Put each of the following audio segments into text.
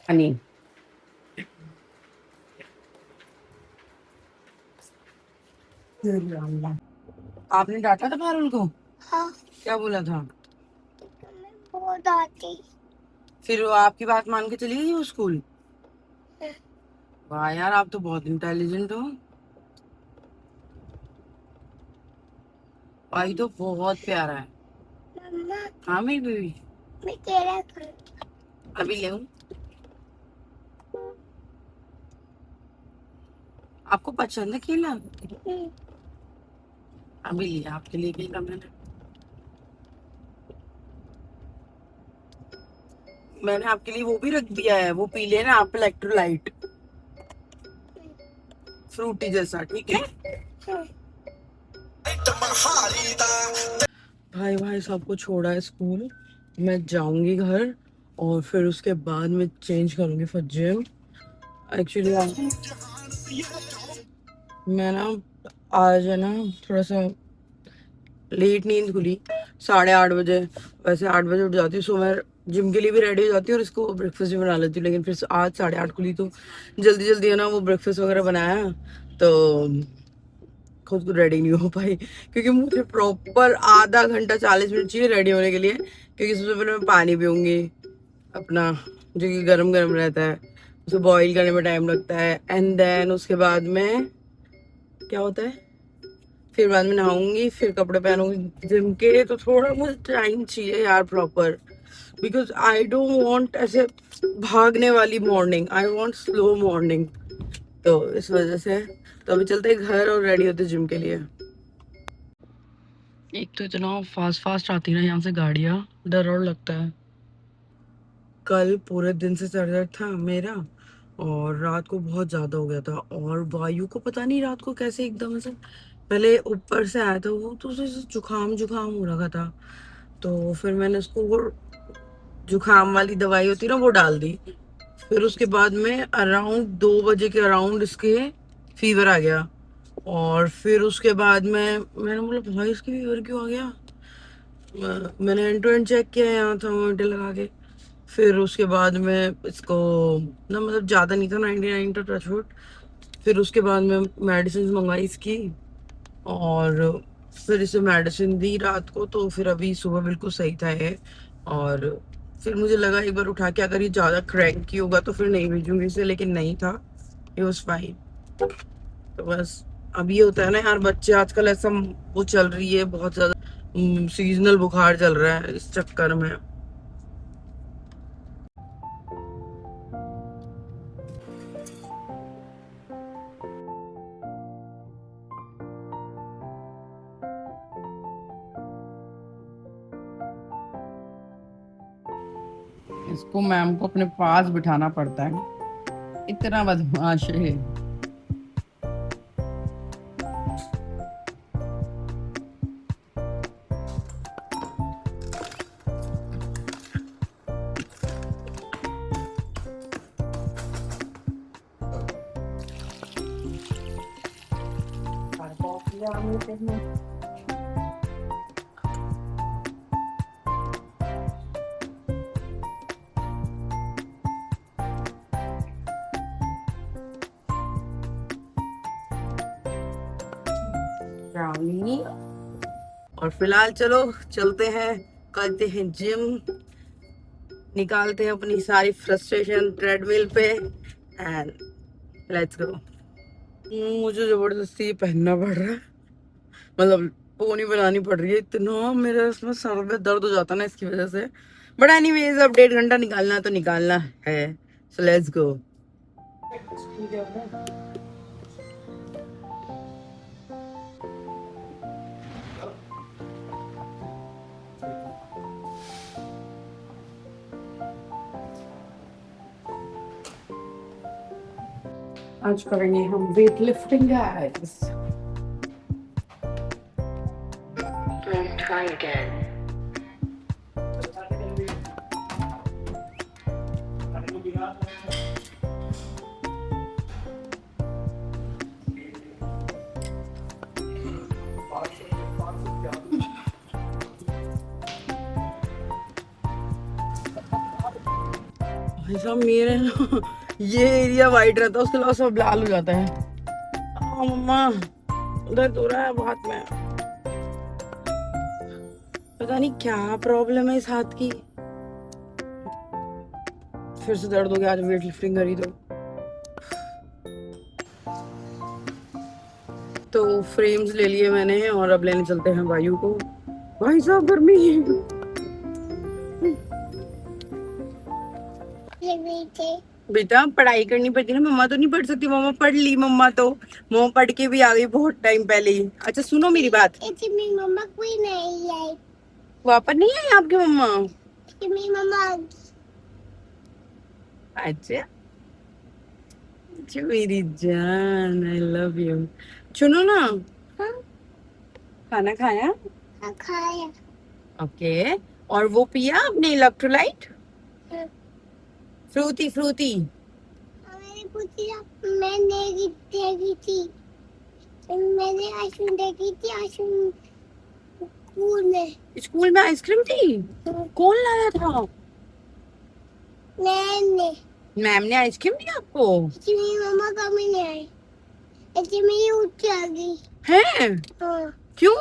हनी। आपने डांटा था पारुल को? हाँ। क्या बोला था? मैं बहुत आती। फिर वो आपकी बात मान के चली गई वो स्कूल? वाह यार, आप तो बहुत इंटेलिजेंट हो। भाई तो बहुत प्यारा है। मम्मा, हाँ मेरी बेबी। मैं तेरा खाना। अभी ले आऊं? आपको पसंद है केला? अभी लिया आपके लिए केला मैंने। मैंने आपके लिए वो भी रख दिया है, वो पी लेना आप, इलेक्ट्रोलाइट फ्रूटी जैसा, ठीक है? भाई भाई सबको छोड़ा है स्कूल, मैं जाऊंगी घर और फिर उसके बाद में चेंज करूंगी फॉर जिम। एक्चुअली मैं ना आज है ना थोड़ा सा लेट नींद खुली, 8:30 बजे। वैसे 8 बजे उठ जाती हूँ, सो मैं जिम के लिए भी रेडी हो जाती हूँ और इसको ब्रेकफास्ट भी बना लेती हूँ, लेकिन फिर आज 8:30 खुली तो जल्दी जल्दी है ना वो ब्रेकफास्ट वगैरह बनाया, तो खुद को रेडी नहीं हो पाई, क्योंकि मुझे प्रॉपर आधा घंटा 40 मिनट चाहिए रेडी होने के लिए, क्योंकि सबसे पहले मैं पानी पीऊंगी अपना, जो कि गर्म गर्म रहता है, उसे बॉईल करने में टाइम लगता है, एंड देन उसके बाद में क्या होता है, फिर बाद में नहाऊंगी, फिर कपड़े पहनूंगी जिम के, तो थोड़ा मुझे टाइम चाहिए यार proper, because I don't want ऐसे भागने वाली morning, I want slow morning, तो इस वजह से तो अभी चलते हैं घर और रेडी होते जिम के लिए। एक तो इतना फास्ट फास्ट आती है ना यहाँ से गाड़ियाँ, डर और लगता है। कल पूरे दिन से सर दर्द था मेरा, और रात को बहुत ज्यादा हो गया था, और वायु को पता नहीं रात को कैसे एकदम से, पहले ऊपर से आया था वो, तो उसे जुकाम जुकाम हो रखा था, तो फिर मैंने उसको वो जुकाम वाली दवाई होती है ना वो डाल दी, फिर उसके बाद में अराउंड 2 बजे के अराउंड इसके फीवर आ गया, और फिर उसके बाद में मैंने बोला भाई इसकी फीवर क्यों आ गया, मैंने एंड टू एंड चेक किया यहाँ थर्मामीटर लगा के, फिर उसके बाद में इसको ना मतलब ज़्यादा नहीं था, 99 था टचवुड, फिर उसके बाद में मेडिसिन मंगवाई इसकी, और फिर इसे मेडिसिन दी रात को, तो फिर अभी सुबह बिल्कुल सही था ये, और फिर मुझे लगा एक बार उठा के अगर ये ज़्यादा क्रैंकी होगा तो फिर नहीं भेजूंगी इसे, लेकिन नहीं था, ये वॉज फाइन। तो बस अभी ये होता है ना यार, बच्चे आजकल ऐसा वो चल रही है बहुत ज़्यादा, सीजनल बुखार चल रहा है इस चक्कर में। इसको मैम को अपने पास बिठाना पड़ता है, इतना बदमाश है। ब्राउनी। और फिलहाल चलो चलते हैं, करते हैं जिम, निकालते हैं अपनी सारी फ्रस्ट्रेशन ट्रेडमिल पे, एंड लेट्स गो। मुझे जबरदस्ती ये पहनना पड़ रहा है, मतलब पोनी बनानी पड़ रही है, इतना मेरा इसमें सर में दर्द हो जाता है ना इसकी वजह से, बट एनीवेज अब 1.5 घंटा निकालना है तो निकालना है, सो लेट्स गो। आज करेंगे हम weight lifting guys. Try again. ऐसा मेरे ना ये एरिया वाइट रहता है, उसके अलावा सब लाल हो जाता है। मम्मा दर्द हो रहा है अब हाथ में, पता नहीं क्या प्रॉब्लम है इस हाथ की। फिर से दर्द हो गया, आज वेट लिफ्टिंग करी तो फ्रेम्स ले लिए मैंने और अब लेने चलते हैं वायु को। भाई साहब गर्मी है। बेटा पढ़ाई करनी पड़ती है ना, मम्मा तो नहीं पढ़ सकती, मम्मा पढ़ ली, मम्मा पढ़ के भी आ गई बहुत टाइम पहले ही। अच्छा सुनो मेरी बात, मेरी मम्मा कोई नहीं आई, वापस नहीं आई आपकी मम्मा? मेरी मम्मा अच्छा अच्छा मेरी जान, आई लव यू। सुनो ना, हाँ खाना खाया? खाया। ओके, और वो पिया आपने इलेक्ट्रोलाइट? हाँ। Frooti Frooti. मैंने पूछा, मैंने देखी थी, मैंने आइसक्रीम देखी थी, आइसक्रीम स्कूल में आइसक्रीम थी? हाँ। कौन लाया था? मैंने। मैम ने आइसक्रीम दी आपको? मेरी मम्मा कभी नहीं आई, ऐसे मेरी उठ के आ गई है? हाँ। क्यों?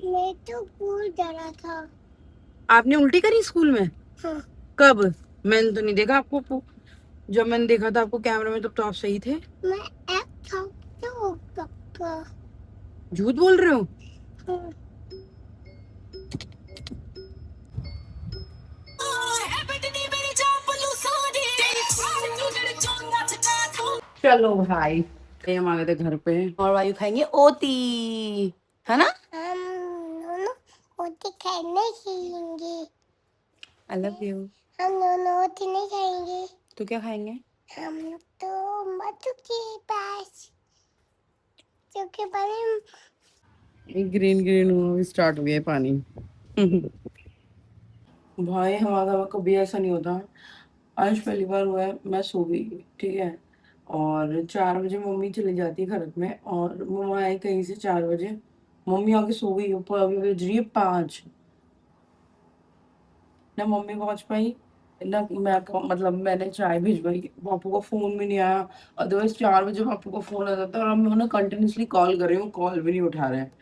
मैं तो भूल जा रहा था। आपने उल्टी करी स्कूल में? हाँ। कब? मैंने तो नहीं देखा आपको, जब मैंने देखा था आपको कैमरे में तब तो आप सही थे। मैं एक था तो पक्का। झूठ बोल रहे हो? हाँ। चलो भाई, ये हम आ गए थे घर पे और वायु खाएंगे ओती, है ना? हम दोनों रोटी खाने खाएंगे। I love you. हम दोनों रोटी नहीं खाएंगे, तो क्या खाएंगे? हम लोग तो मधु के पास, जो के पानी ग्रीन ग्रीन स्टार्ट हो गया पानी। भाई हमारा घर कभी ऐसा नहीं होता, आज पहली बार हुआ है। मैं सो गई, ठीक है, और 4 बजे मम्मी चली जाती है घर में और मम्मा आई कहीं से 4 बजे, मम्मी आके सो गई ऊपर, अभी बज रही है 5, ना मम्मी पहुंच पाई ना मतलब मैंने चाय भिजवाई, पापू का फोन भी नहीं आया। अदरवाइज 4 बजे पापू का फोन आ जाता है और हम उन्हें कंटिन्यूसली कॉल कर रही हूँ, कॉल भी नहीं उठा रहे हैं।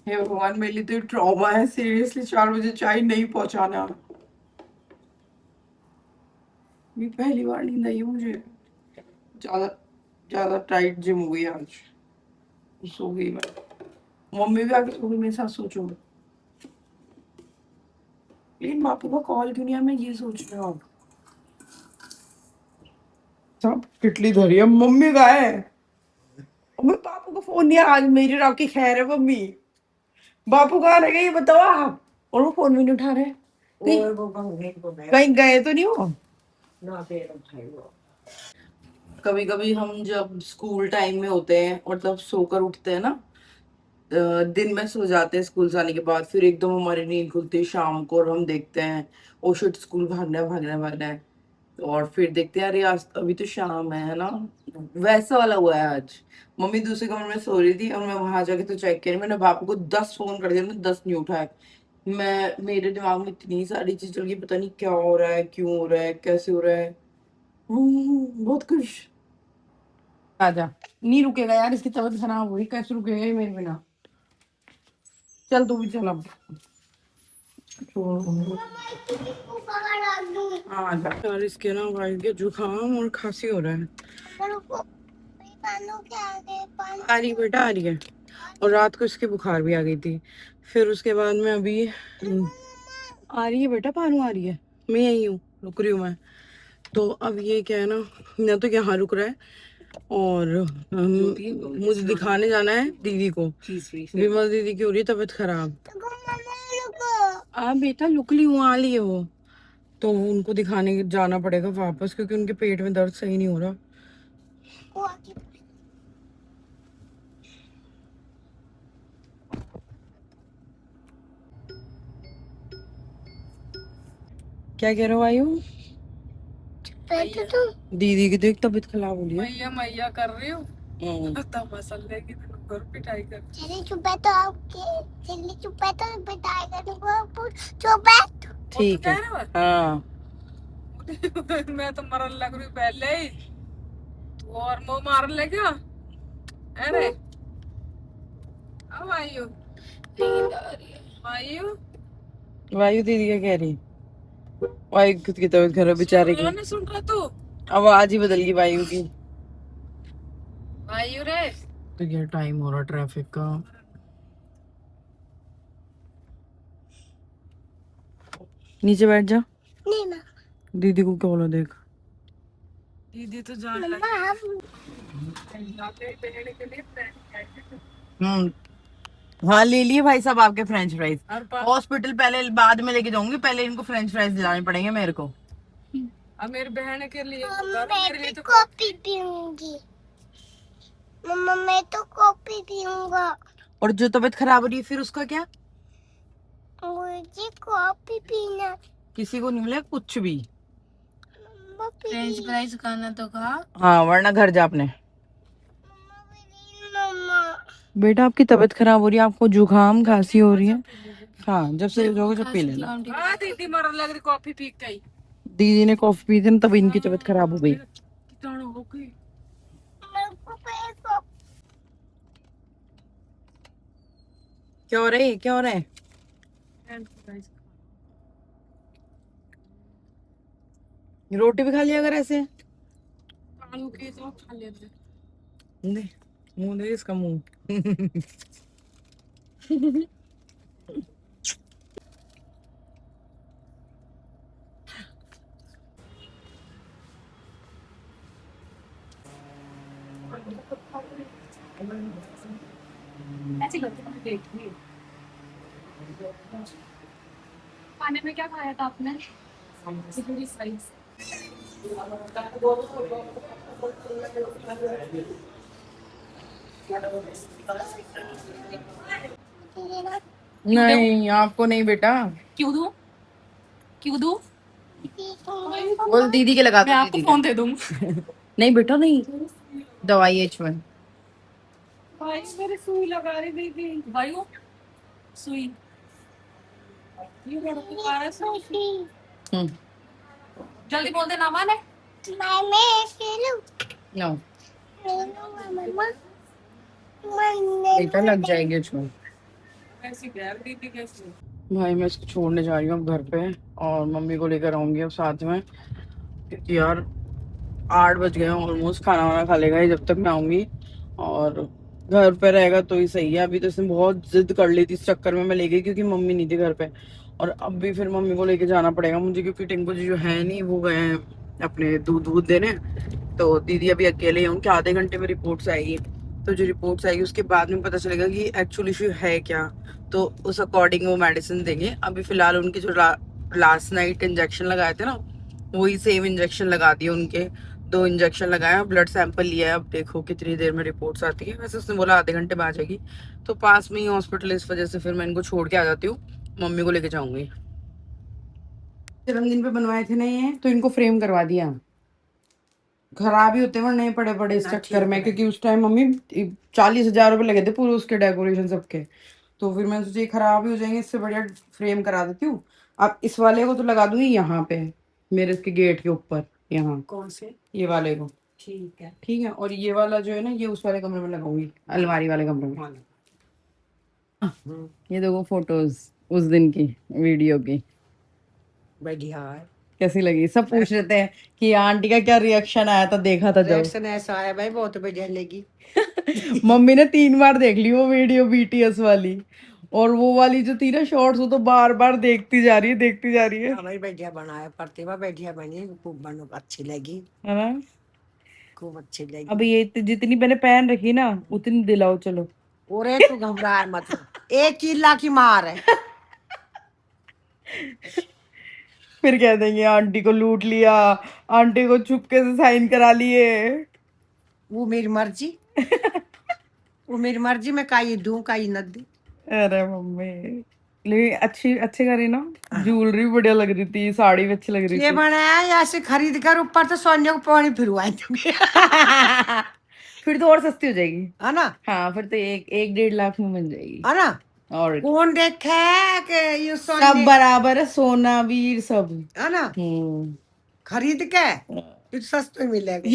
हे भगवान, मेरे लिए तो ट्रॉमा है सीरियसली, 4 बजे चाय नहीं पहुंचाना। ये पहली बार नींद आई है मुझे, ज्यादा ज्यादा टाइट जिम हो गई आज, सो गई मैं, मम्मी भी आके सो गई मेरे साथ, सोचो। लेकिन पापू का कॉल क्यों नहीं आया, मैं ये सोच रहा हूँ। सब किटली धरी है, मम्मी का है, मम्मी पापू का फोन नहीं है आज, मेरी राव की खैर है मम्मी, बापू कहाँ रह गए ये बताओ आप, और वो फोन भी नहीं उठा रहे, कहीं गए तो नहीं हो? कभी कभी हम जब स्कूल टाइम में होते हैं और तब सोकर उठते हैं ना, दिन में सो जाते हैं स्कूल से आने के बाद, फिर एकदम हमारी नींद खुलती है शाम को और हम देखते हैं ओ शिट स्कूल भागना है भागना है भागना है, और फिर देखते हैं अरे आज अभी तो शाम है ना, वैसा वाला हुआ है आज। मम्मी दूसरे कमरे में सो रही थी और मैं वहां जाके तो चेक किया, मैंने बापू को 10 फोन कर दिया, मैंने 10 नहीं उठाए। मेरे दिमाग में इतनी सारी चीज चल गई, पता नहीं क्या हो रहा है, क्यों हो रहा है, कैसे हो रहा है। बहुत खुश। आजा, नहीं रुकेगा यार, इसकी तबीयत खराब हुई, कैसे रुकेगा ये मेरे बिना? चल तू भी चल अब। हाँ आजा यार, इसके ना भाई के जुकाम और खांसी हो रहा है। आ रही बेटा आ रही है, और रात को इसके बुखार भी आ गई थी, फिर उसके बाद में अभी आ रही है बेटा, पानू आ रही है, मैं यही हूँ, रुक रही हूँ मैं। तो अब ये क्या है ना तो यहाँ रुक रहा है, और मुझे दिखाने जाना है दीदी को, विमल दीदी की हो रही है तबीयत खराब। बेटा लुक ली हूँ, आ लिए वो, तो उनको दिखाने जाना पड़ेगा वापस, क्योंकि उनके पेट में दर्द सही नहीं हो रहा। क्या कह रहे हो आयु? दीदी की देख तबीयत खराब हो रही है, मैया मैया कर रही हो, मसले की पिटाई कर। चलिए चुप है तो आपके, चलिए चुप है तो पिटाई करने को चुप है, ठीक है हाँ। मैं तो मरन लग रही हूँ पहले ही। तू और मुंह मार ले क्या? अरे अब आयु आयु वायु दीदी क्या कह रही? वायु खुद की तबीयत खराब बेचारे की। नहीं सुन रहा तू? आवाज ही बदल गई वायु की। वायु रे तो क्या टाइम हो रहा ट्रैफिक का। नीचे बैठ जा। नहीं माँ। दीदी को क्या बोला देख। दीदी तो जान लगी। हम्म हाँ ले लिए भाई साहब आपके फ्रेंच फ्राइज। हॉस्पिटल पहले बाद में लेके जाऊंगी, पहले इनको फ्रेंच फ्राइज दिलाने पड़ेंगे मेरे को। अब मेरी बहन के लिए मैं तो कॉफी पीऊंगी। मम्मा मैं तो कॉफी पीऊंगा। और जो तबीयत खराब हो रही है फिर उसका क्या? मुझे कॉफी पीना। किसी को नहीं मिला कुछ भी। फ्रेंच फ्राइज खाना तो खा। हाँ वरना घर जा अपने। मम्मा बेटा आपकी तबीयत खराब हो रही है, आपको जुकाम खांसी हो रही है। हाँ जब से जाओगे जब पी लेना। दीदी मर लग रही कॉफी पी के। दीदी ने कॉफी पी थी ना तब इनकी तबीयत खराब हो गई। क्या हो रहा है क्या हो रहा है? रोटी भी खा लिया अगर ऐसे। आलू के तो खा लेते। दे मुंह दे इसका मुंह। ऐसे करते हैं, देखिए खाने में क्या खाया था आपने? खिचड़ी स्लाइस। नहीं आपको नहीं बेटा। क्यों दूं? क्यों दूं? बोल दीदी के लगा दो। मैं आपको दीदी फोन दे दूं। नहीं बेटा नहीं। दवाई H1। भाई मेरी सुई लगा रही दीदी। वायु सुई। ये बड़ा बुखार है सुई। हम्म जल्दी बोल दे नामा ने। नो मम्मा बेटा लग जाएगी H1। ऐसी गैर दीदी कैसे? भाई मैं इसको छोड़ने जा रही हूँ अब घर पे, और मम्मी को लेकर आऊंगी अब साथ में, क्योंकि यार 8 बज गए ऑलमोस्ट। खाना वाना खा लेगा ये जब तक मैं आऊंगी, और घर पे रहेगा तो ही सही है। अभी तो इसने बहुत जिद कर ली थी, इस चक्कर में मैं ले गई क्योंकि मम्मी नहीं थी घर पे। और अब भी फिर मम्मी को लेके जाना पड़ेगा मुझे, क्योंकि टिंकू जी जो है नहीं वो गए हैं अपने दूध दूध देने। तो दीदी अभी अकेले ही हूँ कि आधे घंटे में रिपोर्ट्स आएगी। तो जो रिपोर्ट्स आएगी उसके बाद में पता चलेगा कि एक्चुअल इशू है क्या। तो उस अकॉर्डिंग वो मेडिसिन देंगे। अभी फिलहाल उनके जो लास्ट नाइट इंजेक्शन लगाए थे ना, वही सेम इंजेक्शन लगा दिए उनके। 2 इंजेक्शन लगाया, ब्लड सैंपल लिया है। अब देखो कितनी देर में रिपोर्ट्स आती है। वैसे उसने बोला आधे घंटे में आ जाएगी। तो पास में ही हॉस्पिटल, इस वजह से फिर मैं इनको छोड़ के आ जाती हूँ, मम्मी को लेके जाऊंगी। जन्मदिन पे बनवाए थे ना ये, तो इनको फ्रेम करवा दिया। खराब ही होते हैं नए पड़े पड़े इस चक्कर में, क्योंकि उस टाइम मम्मी 40,000 रुपए लगे थे पूरे उसके डेकोरेशन सबके। तो फिर मैंने सोचा ये खराब ही हो जाएंगे, इससे बढ़िया फ्रेम करा देती हूँ। अब इस वाले को तो लगा दूंगी यहाँ पे, मेरे इसके गेट के ऊपर यहाँ। कौन से? ये वाले को। ठीक है ठीक है। और ये वाला जो है ना, ये उस वाले कमरे में लगाऊंगी, अलमारी वाले कमरे में। ये देखो फोटोज उस दिन की, वीडियो की। बढ़िया है। कैसी लगी? सब पूछ रहे थे कि आंटी का क्या रिएक्शन आया था, देखा था जब? रिएक्शन ऐसा आया भाई, बहुत बढ़िया लगी। मम्मी ने 3 बार देख ली वो वीडियो BTS वाली, और वो वाली जो थी ना शॉर्ट्स, वो तो बार बार देखती जा रही है, देखती जा रही है। हाँ भाई बढ़िया बनाया, प्रतिभा बढ़िया बनी, खूब बनो, अच्छी लगी है ना, खूब अच्छी लगी। अब ये जितनी मैंने पहन रखी ना उतनी दिलाओ चलो। ओरे तू घबराए मत, एक चिल्ला की मार है। फिर कह देंगे आंटी को लूट लिया, आंटी को चुपके से साइन करा लिए। वो मेरी मर्जी। वो मेरी मर्जी, मैं काई दूं काई न दूं। अरे मम्मी लेकिन अच्छी अच्छे करी ना, ज्वेलरी बढ़िया लग रही थी, साड़ी भी अच्छी लग रही थी। ये बनाया ऐसे खरीद कर ऊपर तो सोने को पानी फिरवाए दूंगी। फिर तो और सस्ती हो जाएगी है ना। हाँ फिर तो 1-1.5 लाख में बन जाएगी है ना। और कौन देखे कि ये सब बराबर है, सोना वीर सब है ना। खरीद के तो सस्ते मिलेगा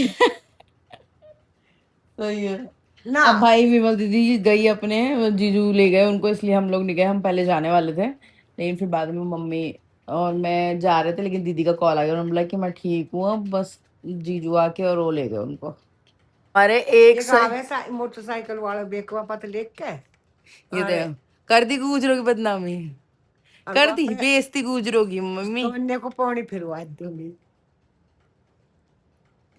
सही है ना। अब भाई विमल दीदी गई अपने जीजू ले गए उनको इसलिए हम लोग नहीं गए हम पहले जाने वाले थे लेकिन फिर बाद में मम्मी और मैं जा रहे थे लेकिन दीदी का कॉल आ गया उन्होंने बोला कि मैं ठीक हूँ अब बस जीजू आके और वो ले गए उनको अरे एक एक आवे मोटरसाइकिल वाला बेकवा पत लेके ये देखो कर दी गुजरों की बदनामी कर दी बेइज्जती गुजरों की मम्मी कन्या को पानी फिरवा दूंगी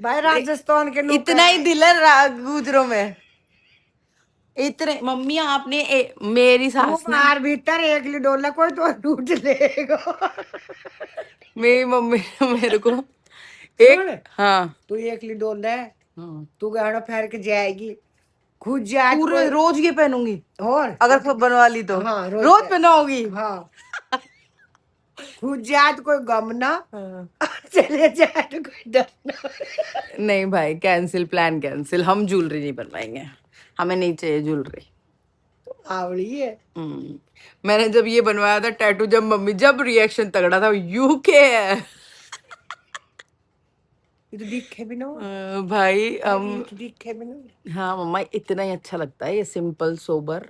भाई राजस्थान के लोग इतना ही दिल है गुजरों में इतने मम्मी आपने मेरी सास ने बाहर भीतर एक डोला कोई तो लूट लेगा मेरी मम्मी ने मेरे को एक हाँ तू एक डोल है हाँ तू गाड़ा फेर के जाएगी खुद जा पूरे रोज ये पहनूंगी और अगर बनवा ली तो हाँ रोज पहनाओगी हाँ खुद जाए तो कोई गम ना चले जाए तो कोई डर ना नहीं भाई कैंसिल प्लान कैंसिल हम ज्वेलरी नहीं बनवाएंगे हमें नहीं चाहिए ज्वेलरी आवड़ी है मैंने जब ये बनवाया था टैटू जब मम्मी जब रिएक्शन तगड़ा था यूके है ये तो दिखे भी ना भाई दिखे भी ना हाँ मम्मा इतना ही अच्छा लगता है ये सिंपल सोबर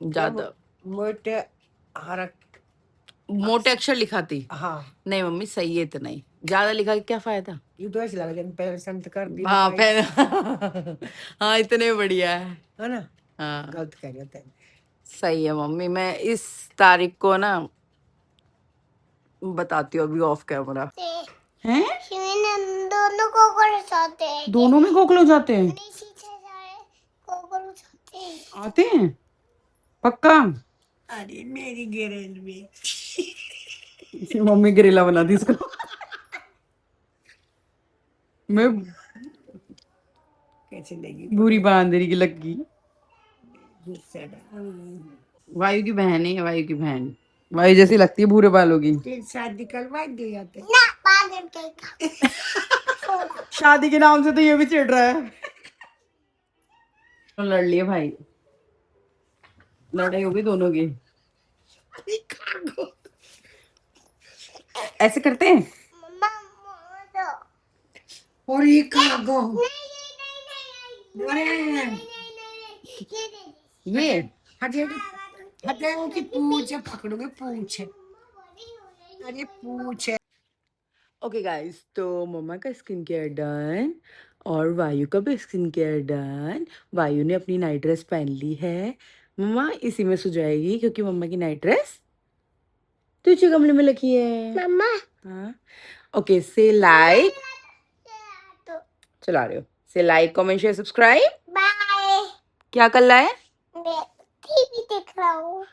ज्यादा मोटे हरक मोटे अक्षर लिखाती हाँ नहीं मम्मी सही है इतना ही ज्यादा लिखा के क्या फायदा ये तो ऐसे लगा जब पहले संत कर दी हाँ पहले हाँ इतने बढ़िया है ना हाँ गलत कह रहे थे सही है मम्मी मैं इस तारीख को ना बताती हूँ अभी ऑफ कैमरा हैं दोनों कॉकरोच आते हैं दोनों में कॉकरोच जाते हैं नीचे सारे कॉकरोच आते हैं आते हैं पक्का अरे मेरी गैरेज में मम्मी करेला बना दी इसको मैं कैसे लगी बुरी बांदरी की लगी गुस्सा वायु की बहन है वायु की बहन वायु जैसी लगती है भूरे बालों की फिर शादी करवा दे जाते ना पागल कहेगा शादी के नाम से तो ये भी चिढ़ रहा है तो लड़ लिए भाई लड़ाई होगी दोनों की ऐसे करते हैं मम्मा दो और ये कहाँ गो ये हटे उनकी पूछ पकड़ोगे पूछ अरे पूछ ओके गाइस तो मम्मा का स्किन केयर डन और वायु का भी स्किन केयर डन वायु ने अपनी नाइट ड्रेस पहन ली है मम्मा इसी में सो जाएगी क्योंकि मम्मा की नाइट ड्रेस तुझे गमले में रखी है मम्मा हाँ ओके से लाइक चला रहे हो से like comment share subscribe bye क्या कर रहा है टीवी देख रहा हूँ